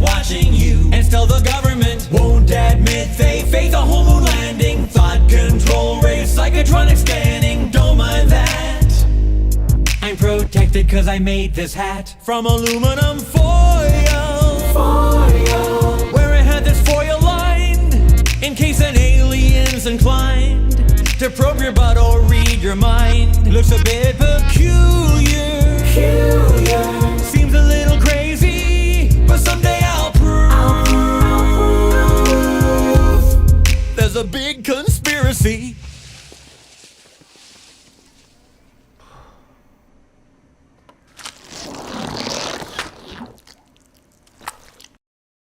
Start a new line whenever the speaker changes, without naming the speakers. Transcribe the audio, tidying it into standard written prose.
watching you. And still the government won't admit they faked a whole moon landing. Thought control race, psychotronic scanning, don't mind that. I'm protected cause I made this hat from aluminum foil, where it had this foil lined in case an alien's inclined to probe your butt or read your mind. Looks a bit peculiar, seems a little crazy, but someday I'll prove there's a big conspiracy.